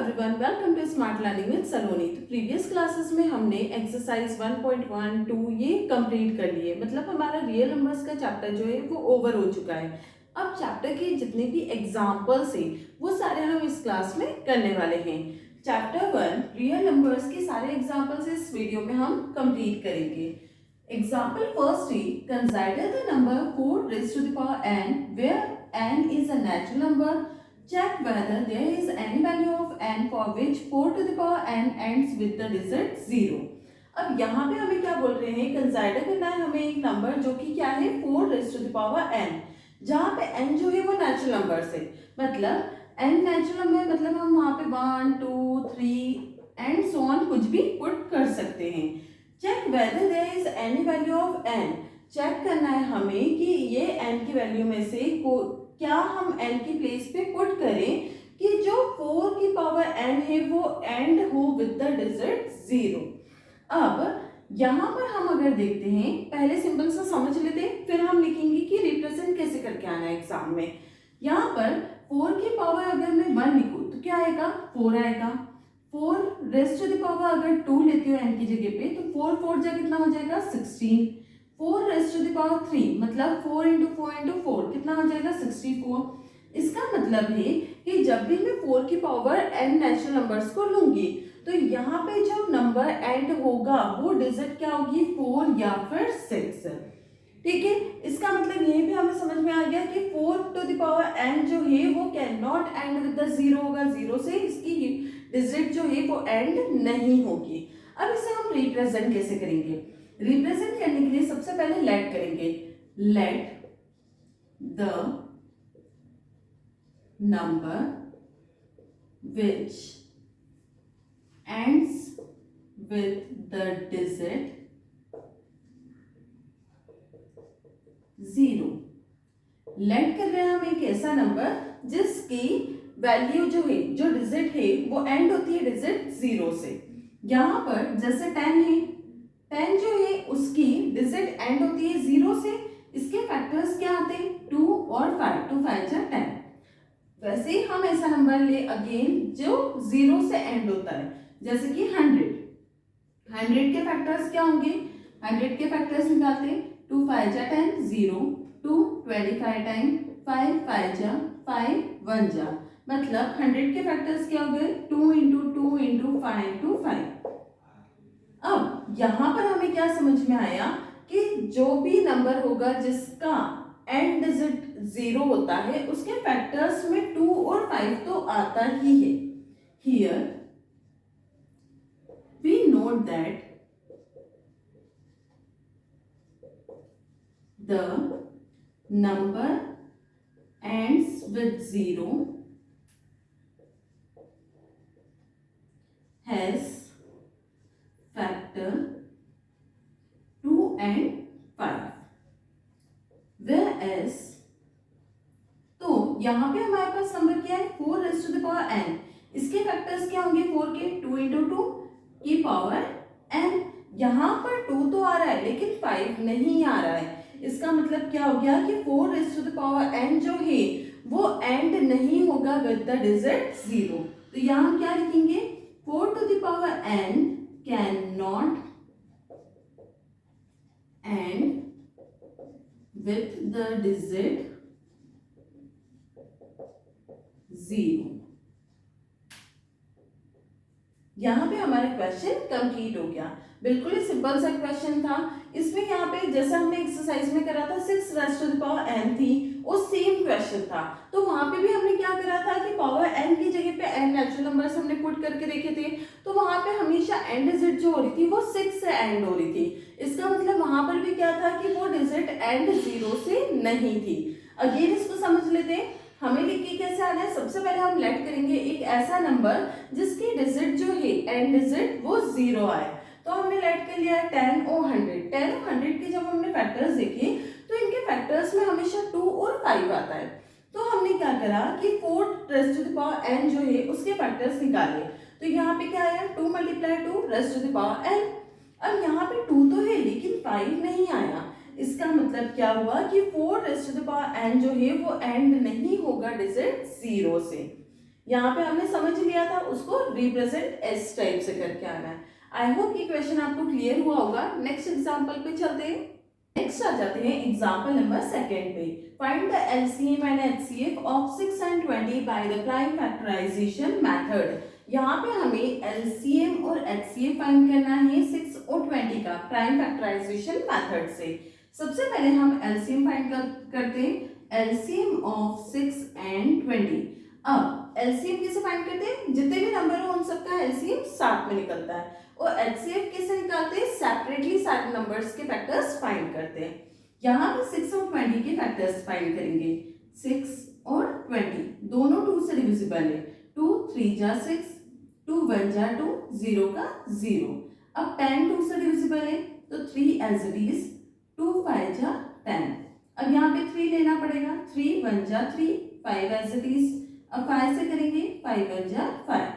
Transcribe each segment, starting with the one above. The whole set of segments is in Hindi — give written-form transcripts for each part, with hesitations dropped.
Everyone, welcome to smart learning with Saloni. तो प्रीवियस क्लासेस में हमने एक्सरसाइज 1.12 ये कंप्लीट कर लिए, मतलब हमारा रियल नंबर्स का चैप्टर जो है वो ओवर हो चुका है। अब चैप्टर के जितने भी एग्जाम्पल्स हैं वो सारे हम इस क्लास में करने वाले हैं। चैप्टर 1 रियल नंबर्स के सारे एग्जाम्पल्स इस वीडियो में हम कंप्लीट करेंगे। Example first he, consider the number 4 raised to the power n where n is a natural number. Check whether there is any value of n for which 4 to the power n ends with the digit 0. अब यहाँ पे हमें क्या बोल रहे हैं, कंसीडर करना है हमें एक नंबर जो कि क्या है 4 raised to the power n, जहाँ पे n जो है वो नेचुरल नंबर से, मतलब n नेचुरल नंबर मतलब हम वहाँ पे 1 2 3 एंड सो ऑन कुछ भी पुट कर सकते हैं। Check whether there is any value of n, check करना है हमें कि ये n की वैल्यू में से क्या हम n की प्लेस पे पुट करें कि जो 4 की पावर n है वो एंड हो विद द डिजिट 0। अब यहाँ पर हम अगर देखते हैं, पहले सिंपल सा समझ लेते हैं, फिर हम लिखेंगे कि रिप्रेजेंट कैसे करके आना है एग्जाम में। यहाँ पर 4 की पावर अगर मैं 1 लिखूँ तो क्या आएगा, 4 आएगा। 4 रेस्ट टू द पावर अगर 2 लेती हूँ n की जगह पे तो 4 4 जा कितना हो जाएगा 16। 4 रेस्ट टू द पावर 3 मतलब 4 इंटू 4 इंटू 4 कितना हो जाएगा 64। इसका मतलब है कि जब भी मैं 4 की पावर n नेचुरल नंबर्स को लूंगी तो यहाँ पे जो नंबर एंड होगा वो डिजिट क्या होगी, 4 या फिर 6। ठीक है, इसका मतलब यही भी हमें समझ में आ गया कि 4 टू द पावर n जो है वो can not and with the 0 होगा, 0 से इसकी डिजिट जो है वो एंड नहीं होगी। अब इसे हम रिप्रेजेंट कैसे करेंगे, रिप्रेजेंट करने के लिए सबसे पहले लेट करेंगे, let the number which ends with the digit 0। Let कर रहे हैं हम एक ऐसा नंबर जिसकी वैल्यू जो है, जो डिजिट है वो एंड होती है डिजिट 0 से। यहाँ पर जैसे 10 है, 10 जो है उसकी डिजिट एंड होती है 0 से। इसके फैक्टर्स क्या आते हैं, 2 और 5, 2 5 जा 10। वैसे ही हम ऐसा नंबर ले अगेन जो 0 से एंड होता है, जैसे कि 100। 100 के फैक्टर्स क्या होंगे, 100 के फैक्टर्स निकालते हैं, 2 5 जा 10 0, 2 25 टाइम 5 5 जा 5 1 जा, मतलब 100 के फैक्टर्स क्या हो गए, 2 इंटू 2 इंटू 5 टू 5। अब यहाँ पर हमें क्या समझ में आया कि जो भी नंबर होगा जिसका एंड डिजिट 0 होता है उसके फैक्टर्स में 2 और 5 तो आता ही है। Here we note that the number ends with 0 has factor 2 and 5, whereas तो यहाँ पे हमारे पास नंबर क्या है, 4 raised to the power n। इसके फैक्टर्स क्या होंगे, 4 के 2 इंटू 2 की पावर n। यहाँ पर 2 तो आ रहा है लेकिन 5 नहीं आ रहा है। इसका मतलब क्या हो गया कि 4 raised to the power n जो है वो एंड नहीं होगा विद द डिजिट 0। तो यहाँ हम क्या लिखेंगे, 4 to the power n can not and with the digit 0। यहाँ पे हमारा क्वेश्चन कंप्लीट हो गया। बिल्कुल ही सिंपल सा क्वेश्चन था। इसमें यहाँ पे जैसा हमने एक्सरसाइज में करा था 6 raised to the power n थी, वो सेम क्वेश्चन था। तो वहां पे भी हमने क्या करा था कि पावर n की जगह पे n नेचुरल नंबर्स हमने पुट करके देखे थे। तो वहां पे हमेशा एंड डिजिट जो हो रही थी वो 6 से एंड हो रही थी। इसका मतलब वहां पर भी क्या था कि वो डिजिट एंड 0 से नहीं थी। अगेन इसको समझ लेते हैं, हमें लिख के कैसे आना है। सबसे पहले हम लेट करेंगे एक ऐसा नंबर जिसकी डिजिट जो है एंड डिजिट वो 0 आए। तो हमने लेट कर लिया 10 और 100। 10 और 100 के जब हमने फैक्टर्स देखे तो इनके फैक्टर्स में हमेशा 2 और 5 आता है। तो हमने क्या करा कि 4 raised to the power n जो है उसके फैक्टर्स निकाले। तो यहाँ पे क्या आया, 2 × 2 raised to the power n। अब यहाँ पे 2 तो है लेकिन 5 नहीं आया। इसका मतलब क्या हुआ कि 4 raised to the power n जो है वो एंड नहीं होगा डिजिट 0 से। यहाँ पे हमने समझ लिया था, उसको रिप्रेजेंट एस टाइप से करके आना है। आई होप ये क्वेश्चन आपको क्लियर हुआ होगा। नेक्स्ट एग्जाम्पल पे चलते हैं। नेक्स्ट आ जाते हैं एग्जाम्पल नंबर सेकेंड पे। Find the LCM and HCF of 6 and 20 by the prime factorisation method. यहाँ पे हमें एलसीएम और एचसीएफ फाइंड करना है 6 और 20 का प्राइम फैक्टराइजेशन मेथड से। सबसे पहले हम एलसीएम फाइंड करते हैं। LCM of 6 and 20। अब एलसीएम कैसे फाइंड करते हैं? जितने भी नंबर हो उन सबका एलसीएम साथ में निकलता है। और एचसीएफ कैसे निकालते हैं? सेपरेटली सारे नंबर्स के फैक्टर्स फाइंड करते हैं। यहाँ पे 6 और 20 के फैक्टर्स फाइंड करेंगे। 6 और 20 दोनों 2 से डिविजिबल है। 2 3 जा 6, 2 1 जा 2, 0 का 0। अब 10 2 से डिविजिबल है तो 3 एज इट इज, 2 5 जा 10। अब यहाँ पे 3 लेना पड़ेगा। 3 1 जा 3, 5 एज इट इज। अब 5 से करेंगे, 5 1 जा 5।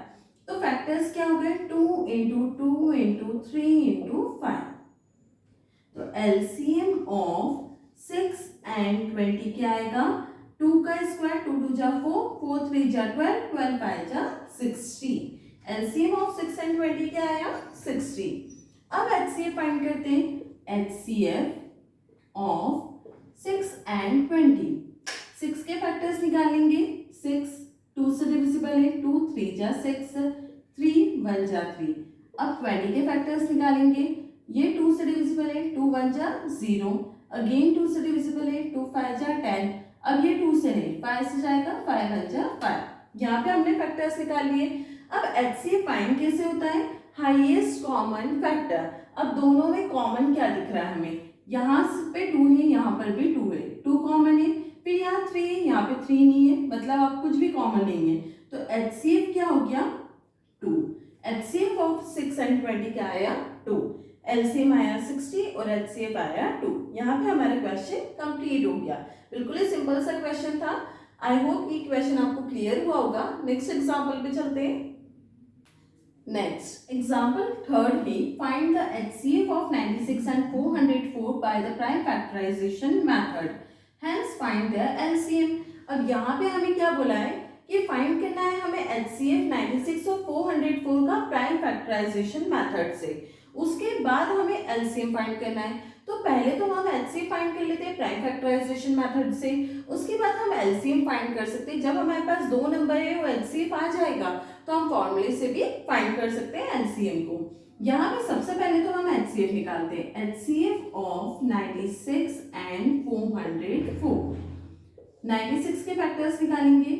तो फैक्टर्स क्या हो गए? 2 इंटू 2 इंटू 3 इंटू 5। तो एलसीएम ऑफ 6 and 20 क्या आएगा? 2 का स्क्वायर, 2 2 जा 4, 4 3 जा 12, 12 5 जा 60। एलसीएम ऑफ 6 and 20 क्या आया? 60। अब एचसीएफ फाइंड करते हैं। HCF of 6 and 20। 6 के फैक्टर्स निकालेंगे। 6 2 से डिविजिबल है। 2 3 जा 6, 3 1 जा 3। अब 20 के फैक्टर्स निकालेंगे। ये 2 से डिविजिबल है। 2 1 जा 0, अगेन 2 से डिविजिबल है। 2 5 जा 10। अब ये 2 से नहीं, 5 से जाएगा। 5 1 जा 5। यहाँ पे हमने फैक्टर्स निकाल लिए। अब एचसीएफ फाइंड कैसे होता है? Highest common factor. अब दोनों में कॉमन क्या दिख रहा है हमें? यहाँ पे 2 है, यहाँ पर भी 2 है, 2 कॉमन है। फिर यहाँ 3 है, यहाँ पे 3 नहीं है, मतलब अब कुछ भी कॉमन नहीं है। तो एचसीएफ क्या हो गया? 2। एचसीएफ ऑफ 6 and 20 क्या आया? 2। एलसीएम आया 60 और एचसीएफ आया 2। यहाँ पे हमारा क्वेश्चन कंप्लीट हो गया। बिल्कुल ही सिंपल सा क्वेश्चन था। आई होप ये क्वेश्चन आपको क्लियर हुआ होगा। नेक्स्ट एग्जाम्पल पे चलते हैं। नेक्स्ट एग्जाम्पल थर्ड है। Find the HCF of 96 and 404 by the prime factorisation method. Hence find the LCM. अब यहाँ पे हमें क्या बोला है कि फाइंड करना है हमें एचसीएफ 96 और 404 का प्राइम फैक्टराइजेशन मेथड से। उसके बाद हमें एलसीएम फाइंड करना है। तो पहले तो हम एचसीएफ फाइंड कर लेते हैं प्राइम फैक्टराइजेशन मेथड से, उसके बाद हम एलसीएम फाइंड कर सकते हैं। जब हमारे पास दो नंबर है वो एचसीएफ आ जाएगा तो हम फॉर्मूले से भी फाइंड कर सकते हैं एलसीएम को। यहाँ पे सबसे पहले तो हम एचसीएफ निकालते हैं। HCF of 96 and 404। 96 के फैक्टर्स निकालेंगे।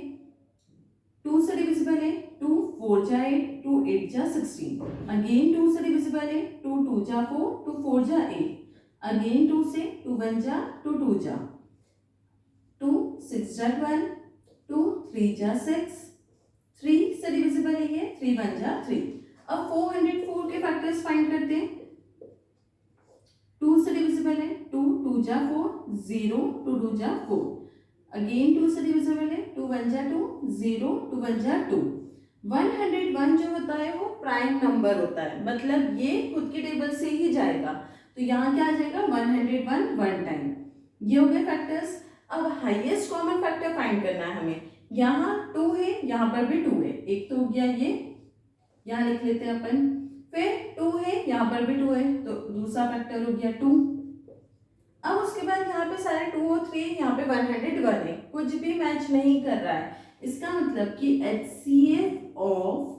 2 से डिविजिबल है। 2 4 जा 8, 2 8 जा 16। अगेन 2 से डिविजिबल है। 2 2 जा 4, 2 4 जा 8। अगेन 2 से, 2 1 जा 2 2 जा 2 6 जा 12, 2 3 जा 6, 3 से डिविजिबल है ये, 3 1 जा 3। अब 404 के फैक्टर्स फाइंड करते हैं। 2 से डिविजिबल है। 2 2 जा 4, 0 2 2 जा 4। अगेन 2 से डिविजिबल है। 2 1 जा 2, 0 2 1 जा 2। 101 जो होता है वो प्राइम नंबर होता है, मतलब ये खुद के टेबल से ही जाएगा। तो यहाँ क्या आ जाएगा? 101 वन टाइम। ये हो गए फैक्टर्स। अब हाईएस्ट कॉमन फैक्टर फाइंड करना है हमें। यहाँ 2 है, यहाँ पर भी 2 है। एक तो हो गया ये, यहाँ लिख लेते हैं अपन। फिर 2 है, यहाँ पर भी 2 है, तो दूसरा फैक्टर हो गया 2। अब उसके बाद यहाँ पे सारे 2 और 3, यहाँ पे 101 है, कुछ भी मैच नहीं कर रहा है। इसका मतलब कि एचसीएफ ऑफ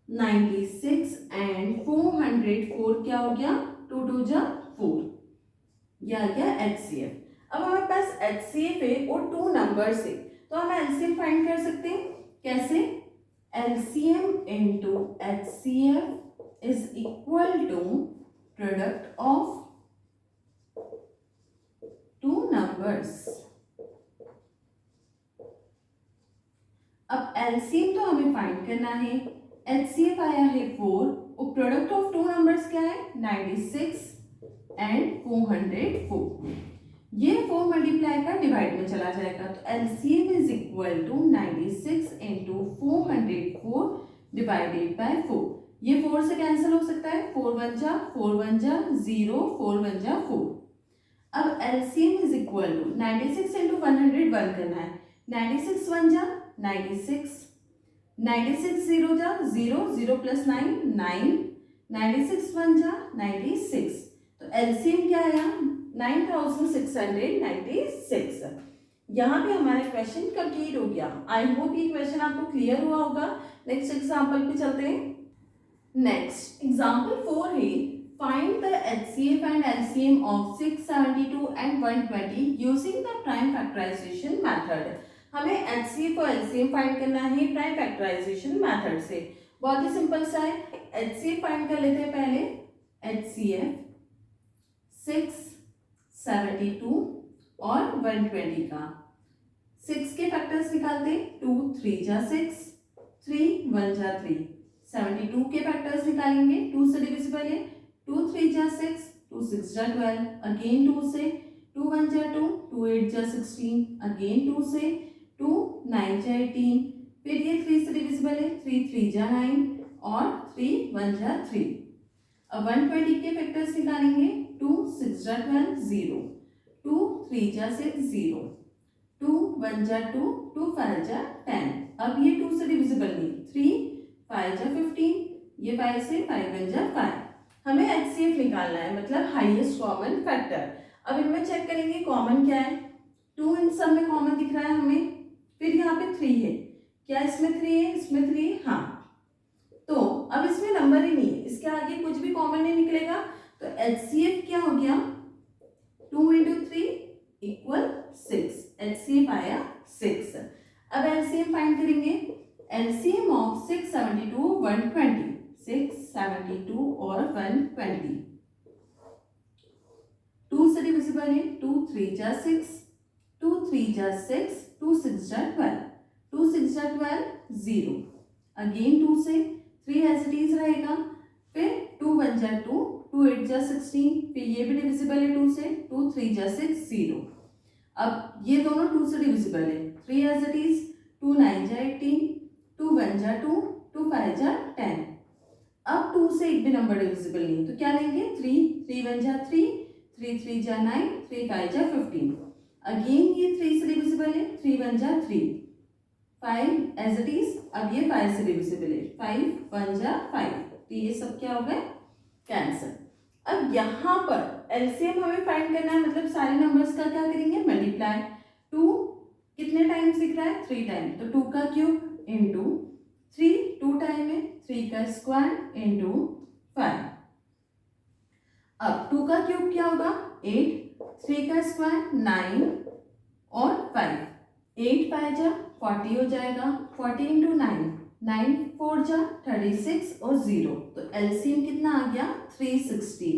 96 and 404 क्या हो गया? 2 2 जा 4। यह आ गया एचसीएफ। अब हमारे पास एचसीएफ है और 2 नंबर्स है, तो हम एलसीएम फाइंड कर सकते हैं। कैसे? LCM into HCF is equal to product of 2 numbers. अब एलसीएम तो हमें फाइंड करना है। एचसीएफ आया है 4 और प्रोडक्ट ऑफ 2 नंबर्स क्या है? 96 and 404। ये 4 मल्टीप्लाई का डिवाइड में चला जाएगा, तो LCM is equal to 96 into 404 divided by 4। ये 4 से कैंसिल हो सकता है। 4 1 जा 4 1 जा 0, 4 1 जा 4। अब LCM is equal to 96 into 101 करना है। 96 1 जा 96, 96 जीरो जा जीरो, जीरो प्लस 9 9, 96 वन जा 96। तो एलसीएम क्या आया 9696। यहाँ पे हमारा क्वेश्चन कंप्लीट हो गया। आई होप ये क्वेश्चन आपको क्लियर हुआ होगा। नेक्स्ट एग्जाम्पल पे चलते हैं। नेक्स्ट एग्जाम्पल 4 है, find the HCF and LCM of 672 and 120 using the prime factorisation method. हमें एचसीएफ और एलसीएम फाइंड करना है प्राइम फैक्टराइजेशन मेथड से। बहुत ही सिंपल सा है। एचसीएफ फाइंड कर लेते हैं पहले। एचसीएफ 672 और 120 का 6 के फैक्टर्स निकालते, 2 3 जा 6, 3 1 जा 3। 72 के फैक्टर्स निकालेंगे, 2 से डिविजिबल है, 2 3 जा 6, 2 6 जा 12, अगेन 2 से, 2 1 जा 2, 2 8 जा 16, अगेन 2 से, 2 9 जा 18, फिर ये 3 से डिविजिबल है, 3 3 जा 9 और 3 1 जा 3। अब 120 के फैक्टर्स निकालेंगे, 2 6 जा 12 0, 2 3 जा 6 0, 2 1 जा 2, 2 5 जा 10। अब ये 2 से डिविजिबल नहीं, 3 5 जा 15, ये 5 से 5 1 जा 5। हमें एचसीएफ निकालना है, मतलब हाईएस्ट कॉमन फैक्टर। अब इनमें चेक करेंगे कॉमन क्या है। 2 इन सब में कॉमन दिख रहा है हमें, फिर यहाँ पे 3 है। क्या इसमें 3 है? इसमें 3 है, हाँ। तो अब इसमें नंबर ही नहीं है, इसके आगे कुछ भी कॉमन नहीं निकलेगा। तो एचसीएफ क्या हो गया 2 × 3 = 6। एचसीएफ आया 6। अब एलसीएम फाइंड करेंगे। एलसीएम ऑफ 672 120, 672 और 120 2 से डिविजिबल है, 2 3 जा 6, 2 3 जा 6, 2 6 जा 12, 2 6 जा 12 0, अगेन 2 से, 3 एज इट इज रहेगा, फिर 2 1 जा 2, 2 8 जा 16, फिर ये भी डिविजिबल है 2 से, 2 3 जा 6 0। अब ये दोनों 2 से डिविजिबल है, 3 एज इट इज, 2 9 जा 18, 2 1 जा 2, 2 5 जा 10। अब 2 से एक भी नंबर डिविजिबल नहीं है, तो क्या लेंगे 3 3 1 जा 3, 3 3 जा 9, 3 5 जा 15, अगेन ये 3 से डिविजिबल है, 3 1 जा 3, 5 एज इट इज। अब ये 5 से डिविजिबल है, 5 1 जा 5, तो ये सब क्या हो गए कैंसिल। अब यहाँ पर एलसीएम हमें फाइंड करना है, मतलब सारे नंबर्स का क्या करेंगे मल्टीप्लाई। 2 कितने टाइम्स दिख रहा है 3 टाइम, तो 2 का क्यूब इंटू 3, 2 टाइम है, 3 का स्क्वायर इंटू 5। अब 2 का क्यूब क्या होगा 8, 3 का स्क्वायर 9 और 5, 8 5 जा 40 हो जाएगा, 40 × 9, 9 4 जा 36 और 0। तो एलसीएम कितना आ गया 360।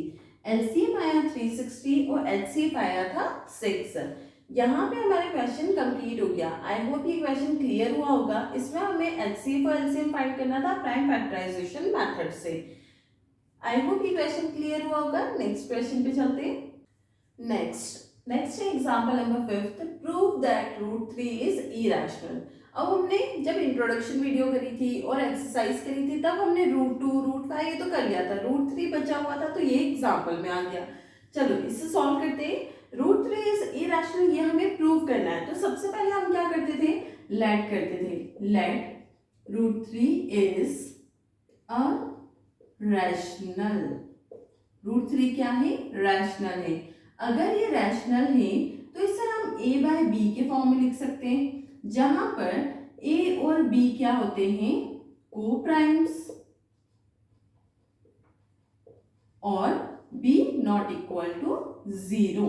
एलसीएम आया 360 और एचसीएफ आया था 6। यहाँ पे हमारा क्वेश्चन कंप्लीट हो गया। आई होप ये क्वेश्चन क्लियर हुआ होगा। इसमें हमें एचसीएफ और एलसीएम फाइंड करना था प्राइम फैक्टराइजेशन मेथड से। आई होप ये क्वेश्चन क्लियर हुआ होगा। नेक्स्ट क्वेश्चन पे चलते हैं। Next example number 5, prove that √3 is irrational. अब हमने जब इंट्रोडक्शन वीडियो करी थी और एक्सरसाइज करी थी तब हमने √2 √5 ये तो कर लिया था, √3 बचा हुआ था, तो ये एग्जांपल में आ गया। चलो इसे सॉल्व करते हैं। √3 इज इरेशनल, ये हमें प्रूव करना है। तो सबसे पहले हम क्या करते थे लेट करते थे, लेट √3 इज अ रैशनल। √3 क्या है रैशनल है। अगर ये रैशनल है तो इसे हम a/b के फॉर्म में लिख सकते हैं, जहां पर a और b क्या होते हैं को-प्राइम्स और b ≠ 0।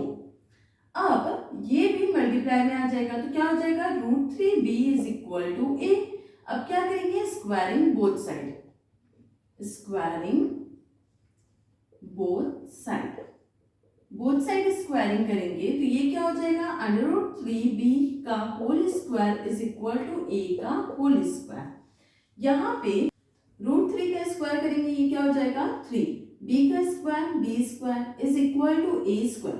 अब ये भी मल्टीप्लाई में आ जाएगा, तो क्या हो जाएगा √3b = a। अब क्या करेंगे squaring both side, squaring both side squaring करेंगे तो ये क्या हो जाएगा √3b का होल स्क्वायर = a का होल स्क्वायर। यहाँ पे √3 का स्क्वायर करेंगे, ये क्या हो जाएगा 3, b का स्क्वायर b² = a²।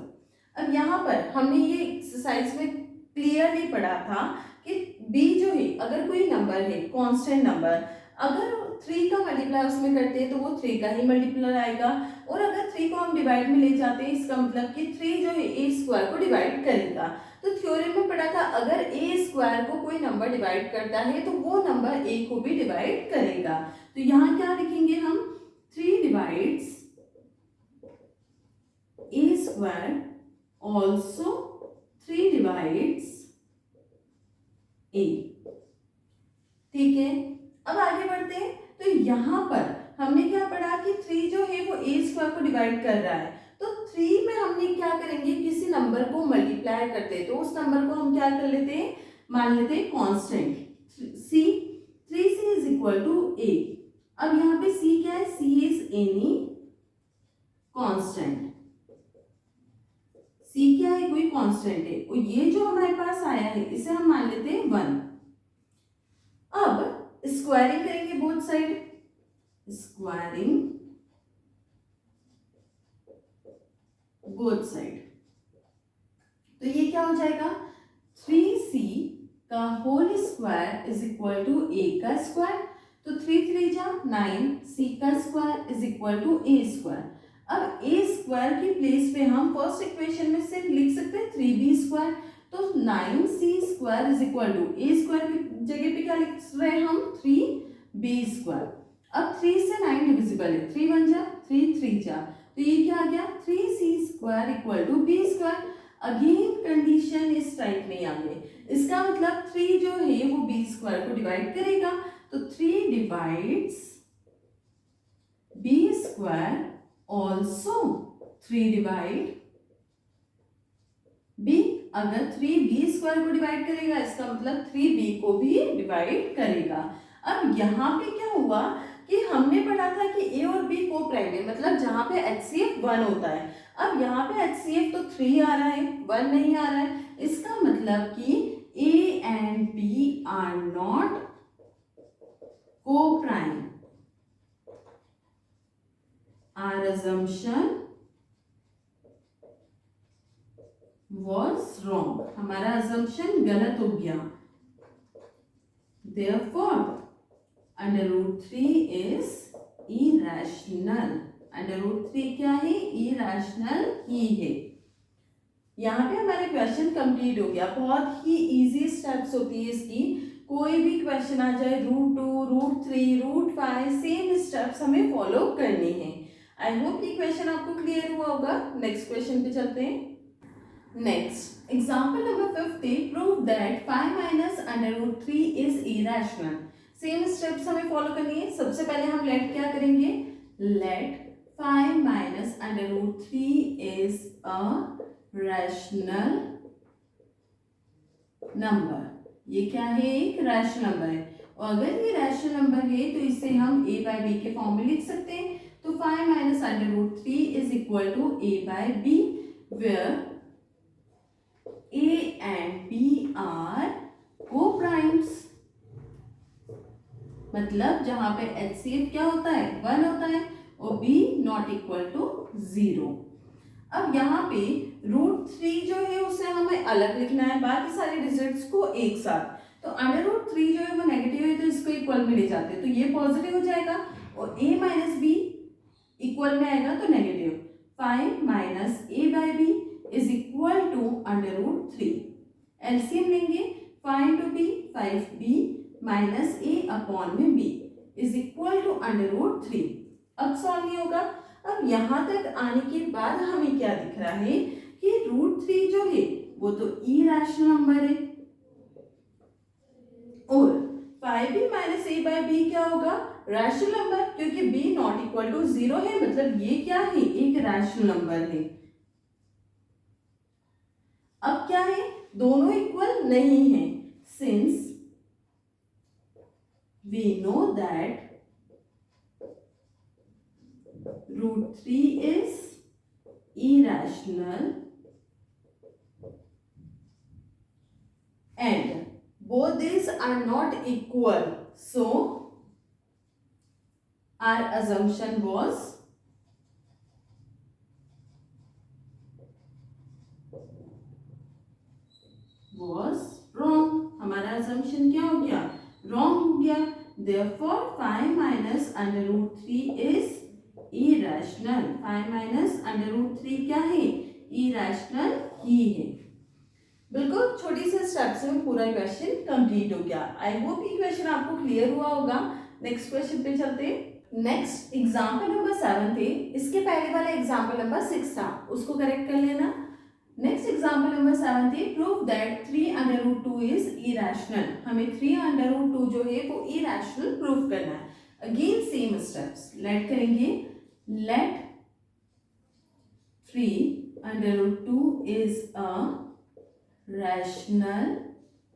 अब यहाँ पर हमने ये एक्सरसाइज में क्लियरली पढ़ा था कि b जो है अगर कोई नंबर है कांस्टेंट नंबर, अगर 3 का मल्टीप्लाई उसमें करते हैं तो वो 3 का ही मल्टीप्लाई आएगा, और अगर 3 को हम डिवाइड में ले जाते हैं इसका मतलब कि 3 जो है a² को डिवाइड करेगा। तो थ्योरम में पढ़ा था अगर ए स्क्वायर को कोई नंबर डिवाइड करता है तो वो नंबर ए को भी डिवाइड करेगा। तो यहाँ क्या लिखेंगे हम, 3 डिवाइड्स ए स्क्वायर ऑल्सो 3 डिवाइड्स ए। ठीक है, अब आगे बढ़ते हैं। तो यहाँ पर हमने क्या पढ़ा कि 3 जो है वो ए स्क्वायर को डिवाइड कर रहा है, तो 3 में हमने क्या करेंगे, किसी नंबर को मल्टीप्लाई करते हैं, तो उस नंबर को हम क्या कर लेते हैं, मान लेते हैं constant C. 3c is equal to A. अब यहाँ पे c क्या है, c is any constant. c क्या है, कोई कांस्टेंट है, और ये जो हमारे पास आया है इसे हम मान लेते हैं 1। अब स्क्वायरिंग करेंगे both side, squaring both side, तो ये क्या हो जाएगा, 3c का whole square is equal to a का स्क्वायर। तो 3 3 जा 9, c का square is equal to a square. अब a स्क्वायर की प्लेस पे हम फर्स्ट इक्वेशन में सिर्फ लिख सकते हैं 3b स्क्वायर, तो 9c square is equal to a square की जगह पे क्या लिख रहे हैं हम, 3b स्क्वायर। अब 3 से 9 डिविजिबल है, 3 1 जा 3 3 जा, तो ये क्या आ गया, 3c square equal to b square. Again condition इस टाइप में आ गई, इसका मतलब 3 जो है वो b स्क्वायर को डिवाइड करेगा, तो 3 divides b square also 3 divide b। अगर 3b स्क्वायर को डिवाइड करेगा इसका मतलब 3b को भी डिवाइड करेगा। अब यहाँ पे क्या हुआ कि हमने पढ़ा था कि a और b को प्राइम है, मतलब जहाँ पे HCF 1 होता है। अब यहाँ पे HCF तो 3 आ रहा है, 1 नहीं आ रहा है, इसका मतलब कि a and b are not coprime. Our assumption was wrong, हमारा assumption गलत हो गया। Therefore √3 is irrational। √3 क्या है, irrational ही है। यहाँ पे हमारे क्वेश्चन कंप्लीट हो गया। बहुत ही इजी स्टेप्स होती है इसकी, कोई भी क्वेश्चन आ जाए √2 √3 √5 सेम स्टेप्स हमें फॉलो करनी है। आई होप ये क्वेश्चन आपको क्लियर हुआ होगा। नेक्स्ट क्वेश्चन पे चलते हैं। Next example number 50, prove that 5 minus √3 is irrational. Same steps हमें फॉलो करनी है। सबसे पहले हम लेट क्या करेंगे, let 5 minus √3 is a rational number. ये क्या है, एक रैशनल नंबर है, और अगर ये रैशनल नंबर है तो इसे हम a बाई बी के फॉर्म में लिख सकते हैं। तो 5 minus √3 is equal to a by b, where a and b are co-primes। मतलब जहां पे HCF क्या होता है, 1 होता है, और b नॉट इक्वल टू 0। अब यहाँ पे √3 जो है उसे हमें अलग लिखना है, बाकी सारे डिजिट्स को एक साथ। तो √3 जो है वो नेगेटिव है तो इसको इक्वल में ले जाते हैं, तो ये पॉजिटिव हो जाएगा, और a माइनस बी इक्वल में आएगा तो negative. 5 minus a by b is equal to √3। LCM लेंगे, 5 into b 5b minus a upon में b इज इक्वल टू √3। अब सॉल्व नहीं होगा। अब यहाँ तक आने के बाद हमें क्या दिख रहा है कि √3 जो है वो तो इरेशनल नंबर है, और 5b minus a by B क्या होगा, रैशनल नंबर, क्योंकि b नॉट इक्वल टू 0 है, मतलब ये क्या है, एक रैशनल नंबर है। अब क्या है, दोनों इक्वल नहीं है, since we know that √3 is irrational and both these are not equal, so our assumption was wrong। हमारा assumption क्या हो गया, wrong हो गया। Therefore 5 minus √3 is irrational। 5 minus √3 क्या है, irrational ही है। बिल्कुल छोटी सी स्टेप्स में पूरा क्वेश्चन कंप्लीट हो गया। आई होप ये क्वेश्चन आपको क्लियर हुआ होगा। नेक्स्ट क्वेश्चन पे चलते हैं। नेक्स्ट एग्जाम्पल नंबर 7 थे, इसके पहले वाला एग्जाम्पल नंबर 6 था, उसको करेक्ट कर लेना। नेक्स्ट एग्जाम्पल नंबर 7 थे, प्रूव दैट 3√2 इज इरेशनल। हमें 3√2 जो है वो इरेशनल प्रूव करना है। अगेन सेम स्टेप्स लेट करेंगे। Let 3√2 is a rational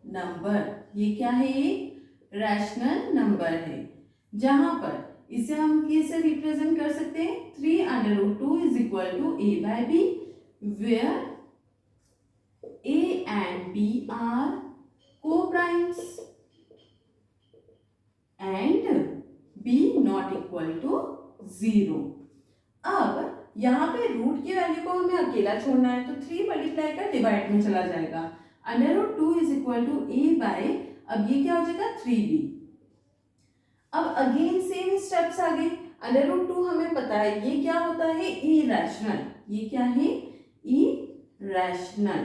number. ये क्या है? ये रैशनल नंबर है, जहां पर इसे हम कैसे रिप्रेजेंट कर सकते हैं? 3√2 is equal to a by b, where a and b are co-primes and b not equal to 0। अब यहाँ पे रूट की वैल्यू को हमें अकेला छोड़ना है, तो 3 मल्टीप्लाई कर डिवाइड में चला जाएगा। √2 is equal to a by, अब ये क्या हो जाएगा? 3b। अब अगेन सेम स्टेप्स आ गए। √2 हमें पता है ये क्या होता है? इरेशनल। ये क्या है? इरेशनल।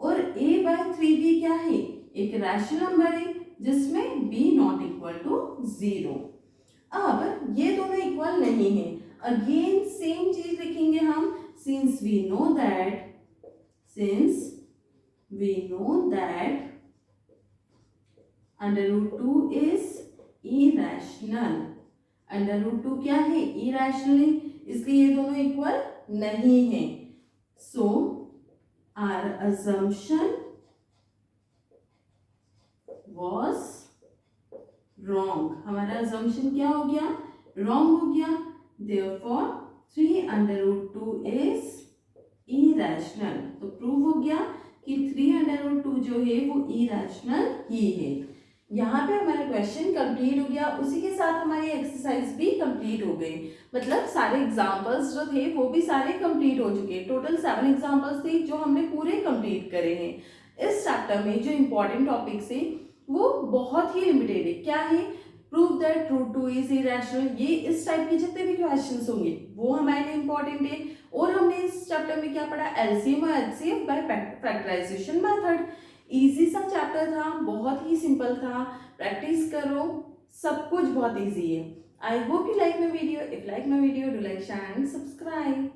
और a बाय 3b क्या है? एक रैशनल नंबर है जिसमें b नॉट इक्वल टू 0। अब ये दोनों इक्वल नहीं है, अगेन सेम चीज लिखेंगे हम। Since we know that √2 is irrational. √2 क्या है? इरेशनल है, इसलिए ये दोनों इक्वल नहीं है। So our assumption was wrong। हमारा assumption क्या हो गया? wrong हो गया। therefore 3√2 is irrational। तो प्रूव हो गया कि 3√2 जो है वो irrational ही है। यहाँ पे हमारा क्वेश्चन कंप्लीट हो गया, उसी के साथ हमारी एक्सरसाइज भी कंप्लीट हो गई। मतलब सारे एग्जाम्पल्स जो थे वो भी सारे कंप्लीट हो चुके। टोटल 7 एग्जाम्पल्स थे जो हमने पूरे कंप्लीट करे हैं। इस चैप्टर में जो इम्पोर्टेंट टॉपिक्स है वो बहुत ही लिमिटेड है। क्या है? Prove that √2 is irrational. ये इस टाइप के जितने भी क्वेश्चंस होंगे वो हमारे लिए इंपॉर्टेंट है। और हमने इस चैप्टर में क्या पढ़ा? एलसीएम और HCF by factorisation method. Easy सा चैप्टर था, बहुत ही सिंपल था। प्रैक्टिस करो, सब कुछ बहुत इजी है। I hope you like my video. If like my video, do like, share and subscribe.